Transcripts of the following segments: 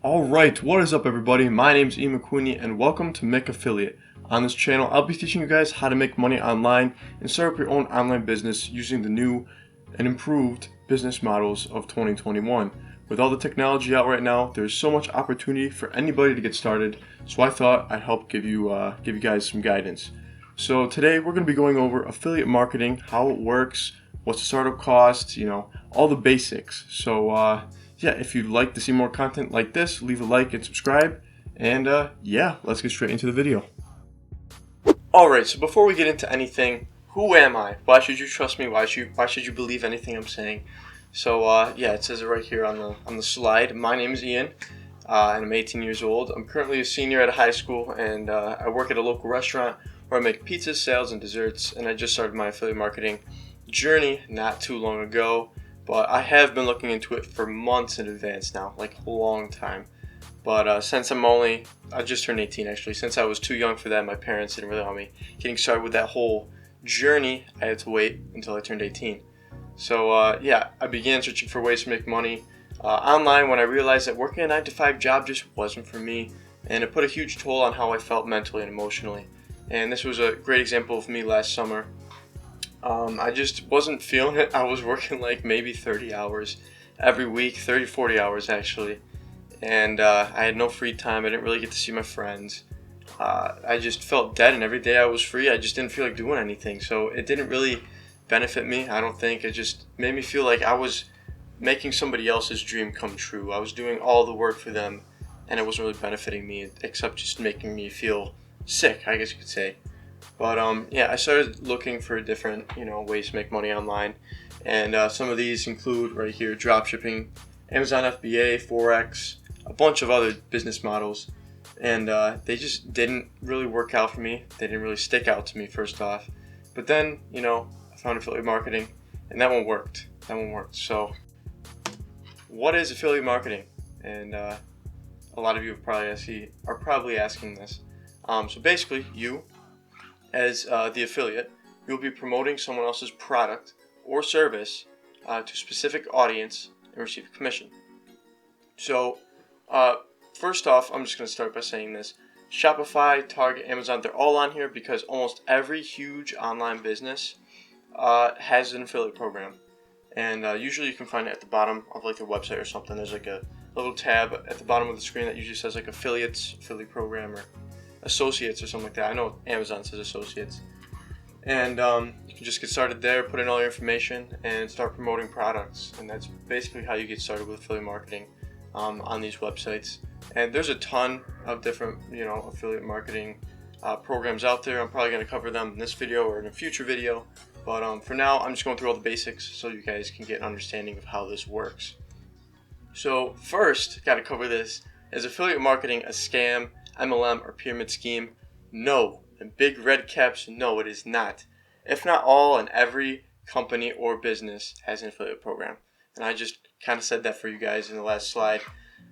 Alright, what is up everybody? My name is Ian McQueenie and welcome to Make Affiliate. On this channel, I'll be teaching you guys how to make money online and start up your own online business using the new and improved business models of 2021. With all the technology out right now, there's so much opportunity for anybody to get started, so I thought I'd help give you guys some guidance. So today we're going to be going over affiliate marketing, how it works, what's the startup costs, all the basics. So yeah, if you'd like to see more content like this, leave a like and subscribe. And yeah, let's get straight into the video. Alright, so before we get into anything, who am I? Why should you trust me? Why should you believe anything I'm saying? So yeah, it says it right here on the slide. My name is Ian, and I'm 18 years old. I'm currently a senior at a high school, and I work at a local restaurant where I make pizzas, salads, and desserts. And I just started my affiliate marketing journey not too long ago. But I have been looking into it for months in advance now, like a long time. But since I just turned 18 actually, since I was too young for that, my parents didn't really want me getting started with that whole journey. I had to wait until I turned 18. So yeah, I began searching for ways to make money online when I realized that working a 9-to-5 job just wasn't for me, and it put a huge toll on how I felt mentally and emotionally. And this was a great example of me last summer. I just wasn't feeling it. I was working like maybe 30 hours every week, 30, 40 hours actually. And I had no free time. I didn't really get to see my friends. I just felt dead, and every day I was free, I just didn't feel like doing anything. So it didn't really benefit me, I don't think. It just made me feel like I was making somebody else's dream come true. I was doing all the work for them, and it wasn't really benefiting me, except just making me feel sick, I guess you could say. But yeah, I started looking for different, ways to make money online, and some of these include right here dropshipping, Amazon FBA, Forex, a bunch of other business models, and they just didn't really work out for me. They didn't really stick out to me first off, but then I found affiliate marketing, and that one worked. So, what is affiliate marketing? And a lot of you are probably asking this. So basically, you as the affiliate, you'll be promoting someone else's product or service to a specific audience and receive a commission. So first off, I'm just going to start by saying this. Shopify, Target, Amazon, they're all on here because almost every huge online business has an affiliate program. And usually you can find it at the bottom of like their website or something. There's like a little tab at the bottom of the screen that usually says like affiliate program, or associates or something like that. I know Amazon says associates. And you can just get started there, put in all your information, and start promoting products. And that's basically how you get started with affiliate marketing on these websites. And there's a ton of different affiliate marketing programs out there. I'm probably going to cover them in this video or in a future video. But for now, I'm just going through all the basics so you guys can get an understanding of how this works. So first, got to cover this. Is affiliate marketing a scam, MLM, or pyramid scheme? No. In big red caps, no, it is not. If not all and every company or business has an affiliate program. And I just kind of said that for you guys in the last slide.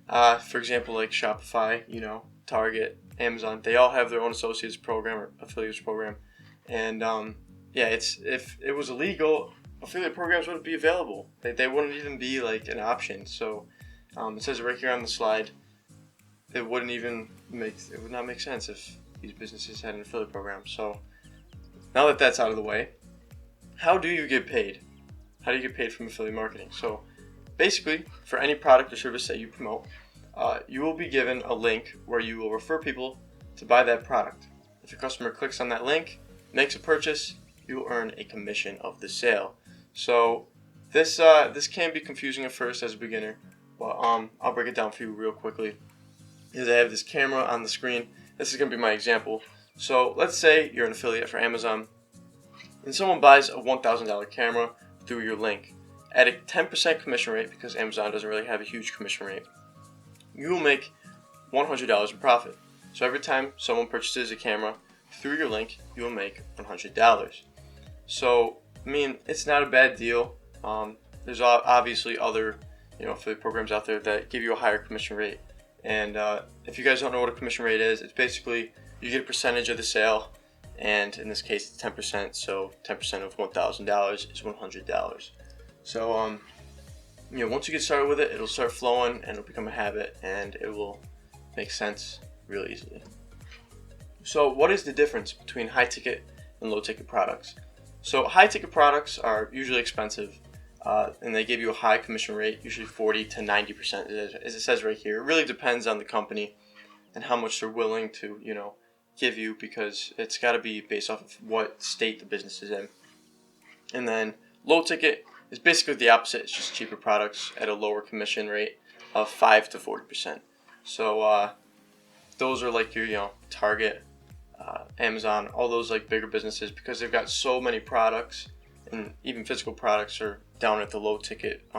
For example, like Shopify, Target, Amazon, they all have their own associates program or affiliates program. And yeah, if it was illegal, affiliate programs wouldn't be available. They wouldn't even be like an option. So it says it right here on the slide. It would not make sense if these businesses had an affiliate program. So now that that's out of the way, how do you get paid? How do you get paid from affiliate marketing? So basically, for any product or service that you promote, you will be given a link where you will refer people to buy that product. If your customer clicks on that link, makes a purchase, you will earn a commission of the sale. So this can be confusing at first as a beginner, but I'll break it down for you real quickly. Is I have this camera on the screen. This is going to be my example. So let's say you're an affiliate for Amazon, and someone buys a $1,000 camera through your link. At a 10% commission rate, because Amazon doesn't really have a huge commission rate, you will make $100 in profit. So every time someone purchases a camera through your link, you will make $100. So, I mean, it's not a bad deal. There's obviously other affiliate programs out there that give you a higher commission rate. And if you guys don't know what a commission rate is, it's basically you get a percentage of the sale, and in this case it's 10%, so 10% of $1,000 is $100. So once you get started with it, it'll start flowing and it'll become a habit, and it will make sense real easily. So what is the difference between high ticket and low ticket products? So high ticket products are usually expensive, and they give you a high commission rate, usually 40 to 90%, as it says right here. It really depends on the company and how much they're willing to, give you, because it's got to be based off of what state the business is in. And then low ticket is basically the opposite. It's just cheaper products at a lower commission rate of 5 to 40%. So those are like your, Target, Amazon, all those like bigger businesses, because they've got so many products, and even physical products are down at the low ticket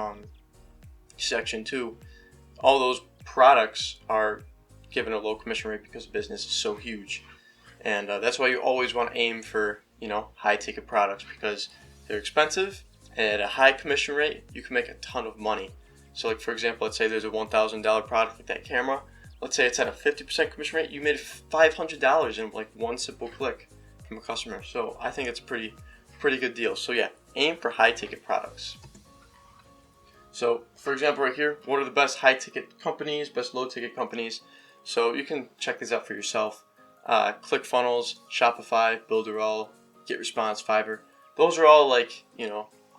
section too. All those products are given a low commission rate because the business is so huge, and that's why you always want to aim for high ticket products, because they're expensive and at a high commission rate you can make a ton of money. So like, for example, let's say there's a $1,000 product like that camera. Let's say it's at a 50% commission rate. You made $500 in like one simple click from a customer. So I think it's a pretty good deal. So yeah, aim for high ticket products. So for example, right here, what are the best high ticket companies, best low ticket companies? So you can check these out for yourself. ClickFunnels, Shopify, Builderall, GetResponse, Fiverr. Those are all like,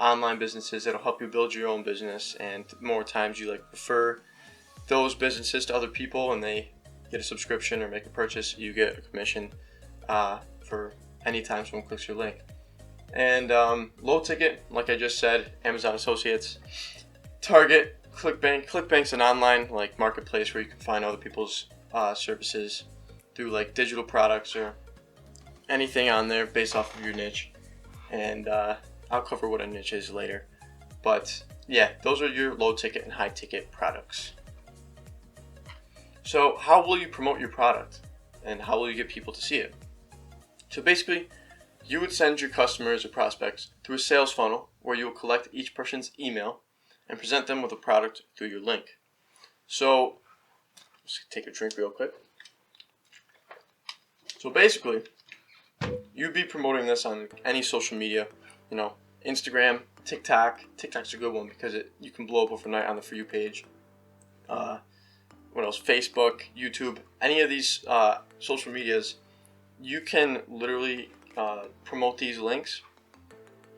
online businesses that'll help you build your own business, and the more times you like refer those businesses to other people and they get a subscription or make a purchase, you get a commission for any time someone clicks your link. And low ticket, like I just said, Amazon Associates, Target, ClickBank. ClickBank's an online like marketplace where you can find other people's services through like digital products or anything on there based off of your niche. And I'll cover what a niche is later. But yeah, those are your low ticket and high ticket products. So how will you promote your product, and how will you get people to see it? So basically, you would send your customers or prospects through a sales funnel where you will collect each person's email and present them with a product through your link. So let's take a drink real quick. So basically, you'd be promoting this on any social media, Instagram, TikTok. TikTok's a good one because you can blow up overnight on the For You page. What else? Facebook, YouTube, any of these social medias, you can literally promote these links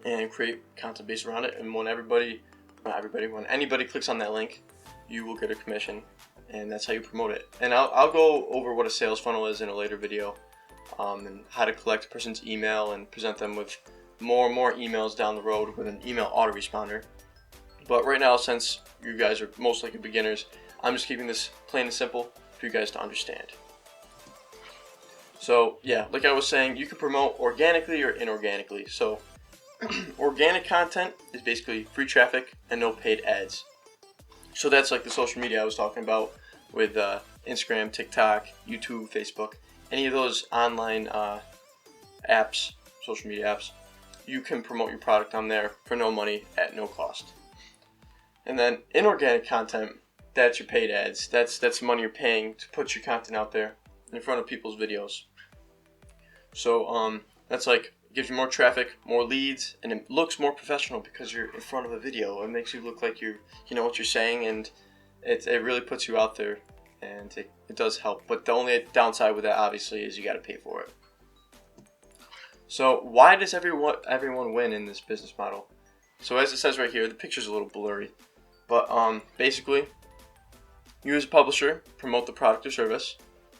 and create content based around it. And when when anybody clicks on that link, you will get a commission, and that's how you promote it. And I'll go over what a sales funnel is in a later video, and how to collect a person's email and present them with more and more emails down the road with an email autoresponder. But right now, since you guys are most likely beginners, I'm just keeping this plain and simple for you guys to understand. So yeah, like I was saying, you can promote organically or inorganically. So organic content is basically free traffic and no paid ads. So that's like the social media I was talking about with Instagram, TikTok, YouTube, Facebook, any of those online apps, social media apps. You can promote your product on there for no money at no cost. And then inorganic content, that's your paid ads. That's money you're paying to put your content out there in front of people's videos. So that's like gives you more traffic, more leads, and it looks more professional because you're in front of a video. It makes you look like you know what you're saying, and it really puts you out there, and it does help. But the only downside with that, obviously, is you got to pay for it. So why does everyone win in this business model? So as it says right here, the picture's a little blurry, but basically, you as a publisher promote the product or service.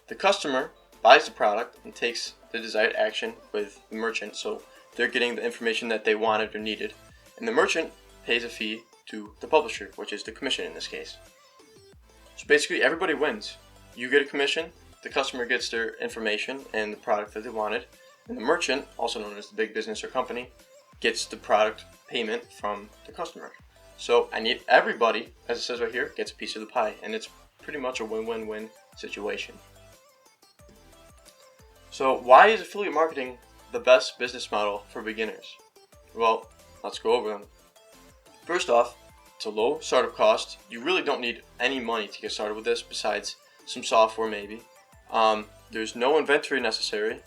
The customer buys the product and takes the desired action with the merchant, so they're getting the information that they wanted or needed. And the merchant pays a fee to the publisher, which is the commission in this case. So basically, everybody wins. You get a commission, the customer gets their information and the product that they wanted, and the merchant, also known as the big business or company, gets the product payment from the customer. So everybody, as it says right here, gets a piece of the pie, and it's pretty much a win-win-win situation. So why is affiliate marketing the best business model for beginners? Well, let's go over them. First off, it's a low startup cost. You really don't need any money to get started with this besides some software maybe. There's no inventory necessary.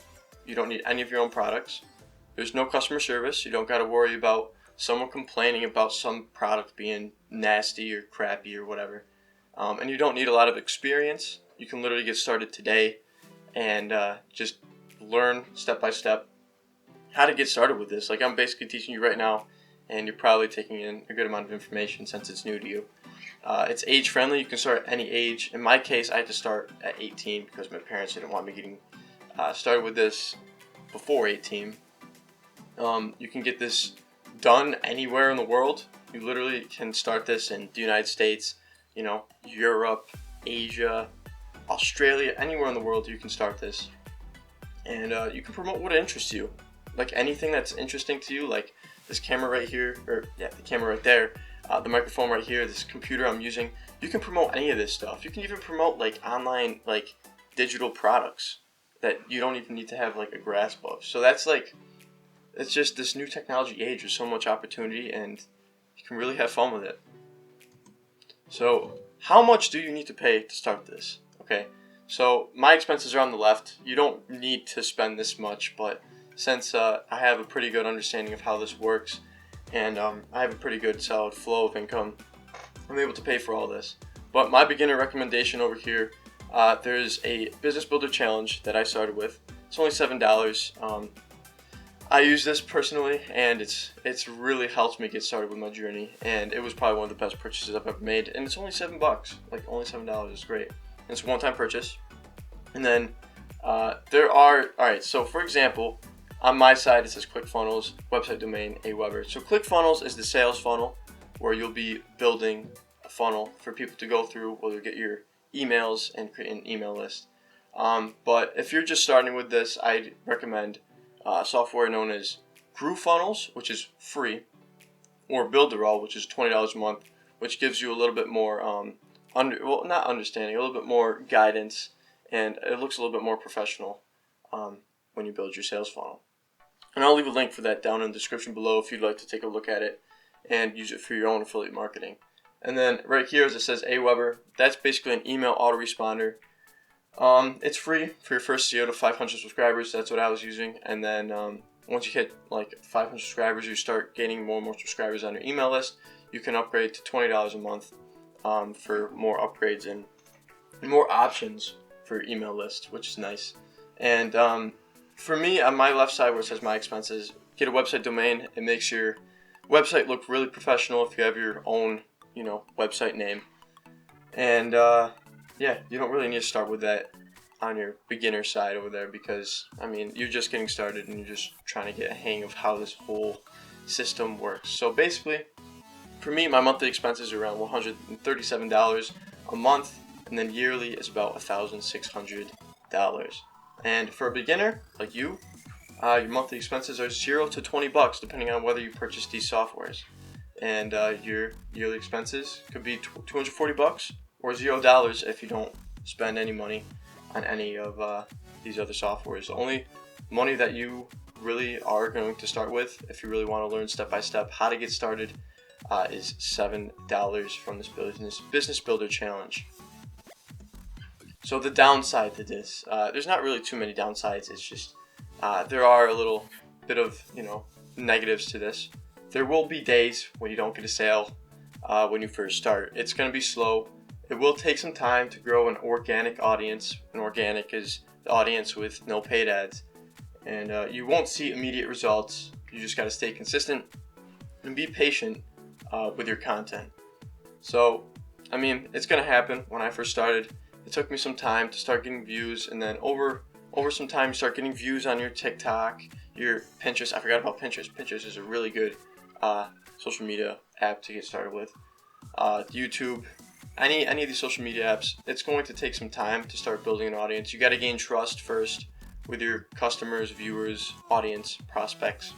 You don't need any of your own products. There's no customer service. You don't got to worry about someone complaining about some product being nasty or crappy or whatever. And you don't need a lot of experience. You can literally get started today and just learn step by step how to get started with this. Like I'm basically teaching you right now, and you're probably taking in a good amount of information since it's new to you. It's age friendly. You can start at any age. In my case, I had to start at 18 because my parents didn't want me getting started with this before 18. You can get this done anywhere in the world. You literally can start this in the United States, Europe, Asia, Australia, anywhere in the world you can start this. And you can promote what interests you. Like anything that's interesting to you, like this camera right here, the camera right there, the microphone right here, this computer I'm using. You can promote any of this stuff. You can even promote like online, like digital products that you don't even need to have like a grasp of. So that's like, it's just this new technology age with so much opportunity, and you can really have fun with it. So how much do you need to pay to start this? Okay, so my expenses are on the left. You don't need to spend this much, but since I have a pretty good understanding of how this works, and I have a pretty good solid flow of income, I'm able to pay for all this. But my beginner recommendation over here, there's a business builder challenge that I started with. It's only $7. I use this personally, and it's really helped me get started with my journey, and it was probably one of the best purchases I've ever made. And it's only $7, like only $7 is great. And it's a one-time purchase. And then alright, so for example, on my side it says ClickFunnels, website domain, Aweber. So ClickFunnels is the sales funnel where you'll be building a funnel for people to go through, where you'll get your emails and create an email list. But if you're just starting with this, I'd recommend software known as GrooveFunnels, which is free, or Builderall, which is $20 a month, which gives you a little bit more not understanding, a little bit more guidance, and it looks a little bit more professional when you build your sales funnel. And I'll leave a link for that down in the description below if you'd like to take a look at it and use it for your own affiliate marketing. And then right here, as it says Aweber, that's basically an email autoresponder. It's free for your first 0 to 500 subscribers. That's what I was using. And then once you hit like 500 subscribers, you start gaining more and more subscribers on your email list. You can upgrade to $20 a month for more upgrades and more options for your email list, which is nice. And for me, on my left side where it says my expenses, get a website domain. It makes your website look really professional if you have your own, website name. And you don't really need to start with that on your beginner side over there, because you're just getting started and you're just trying to get a hang of how this whole system works. So basically, for me, my monthly expenses are around $137 a month, and then yearly is about $1,600. And for a beginner like you, your monthly expenses are $0 to $20, depending on whether you purchase these softwares. And your yearly expenses could be $240 or $0 if you don't spend any money on any of these other softwares. The only money that you really are going to start with, if you really want to learn step by step how to get started, is $7 from this business builder challenge. So the downside to this, there's not really too many downsides. It's just there are a little bit of negatives to this. There will be days when you don't get a sale when you first start. It's going to be slow. It will take some time to grow an organic audience. And organic is the audience with no paid ads. And you won't see immediate results. You just got to stay consistent and be patient with your content. So, it's going to happen. When I first started, it took me some time to start getting views, and then over some time you start getting views on your TikTok, your Pinterest. I forgot about Pinterest. Pinterest is a really good social media app to get started with. YouTube, any of these social media apps, it's going to take some time to start building an audience. You got to gain trust first with your customers, viewers, audience, prospects.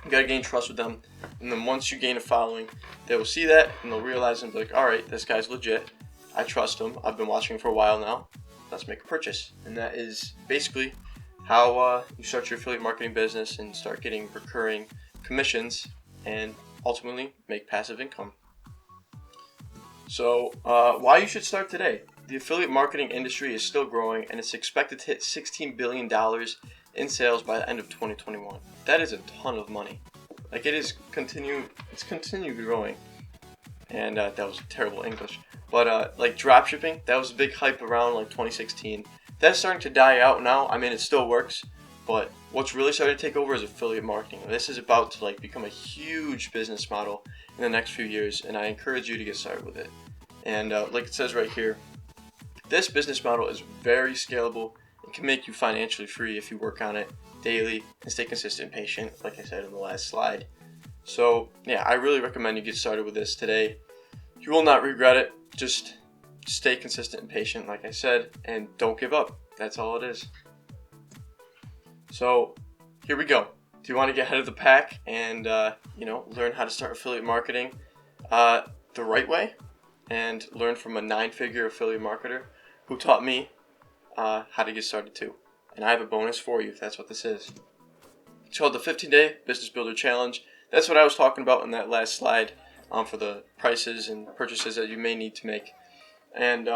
You got to gain trust with them, and then once you gain a following, they will see that and they'll realize and be like, all right, this guy's legit. I trust him. I've been watching him for a while now. Let's make a purchase. And that is basically how you start your affiliate marketing business and start getting recurring commissions and ultimately make passive income. So why you should start today? The affiliate marketing industry is still growing, and it's expected to hit $16 billion in sales by the end of 2021. That is a ton of money. Like it's continued growing. and that was terrible English. But like drop shipping, that was a big hype around like 2016. That's starting to die out now. I mean, it still works, but what's really starting to take over is affiliate marketing. This is about to like become a huge business model in the next few years, and I encourage you to get started with it. And like it says right here, this business model is very scalable and can make you financially free if you work on it daily and stay consistent and patient, like I said in the last slide. So yeah, I really recommend you get started with this today. You will not regret it. Just stay consistent and patient, like I said, and don't give up. That's all it is. So here we go. Do you want to get ahead of the pack and learn how to start affiliate marketing the right way and learn from a 9-figure affiliate marketer who taught me how to get started too? And I have a bonus for you if that's what this is. It's called the 15-Day Business Builder Challenge. That's what I was talking about in that last slide for the prices and purchases that you may need to make. And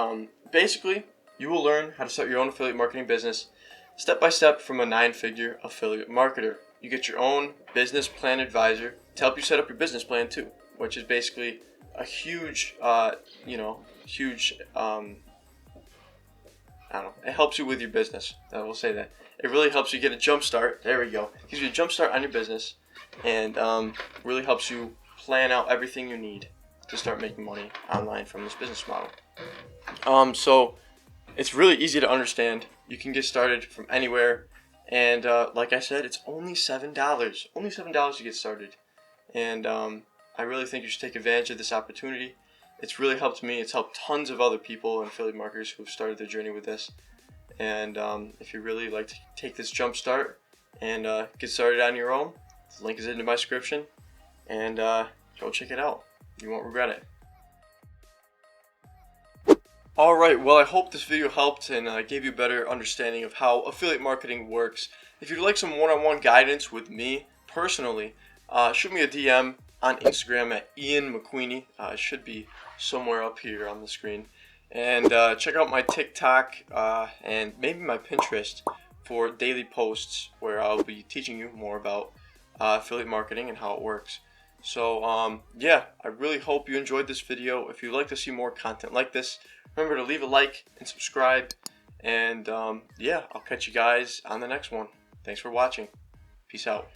basically, you will learn how to start your own affiliate marketing business step by step from a 9-figure affiliate marketer. You get your own business plan advisor to help you set up your business plan too, which is basically a huge, I don't know, it helps you with your business. I will say that. It really helps you get a jump start. There we go. It gives you a jump start on your business and really helps you plan out everything you need to start making money online from this business model. So it's really easy to understand. You can get started from anywhere, and like I said, it's only $7. Only $7 to get started, and I really think you should take advantage of this opportunity. It's really helped me. It's helped tons of other people and affiliate marketers who've started their journey with this. And if you really like to take this jump start and get started on your own, the link is in my description, and go check it out. You won't regret it. Alright, well, I hope this video helped and gave you a better understanding of how affiliate marketing works. If you'd like some one-on-one guidance with me personally, shoot me a DM on Instagram at Ian McQueenie. It should be somewhere up here on the screen. And check out my TikTok and maybe my Pinterest for daily posts where I'll be teaching you more about affiliate marketing and how it works. So yeah, I really hope you enjoyed this video. If you'd like to see more content like this, remember to leave a like and subscribe. And yeah, I'll catch you guys on the next one. Thanks for watching. Peace out.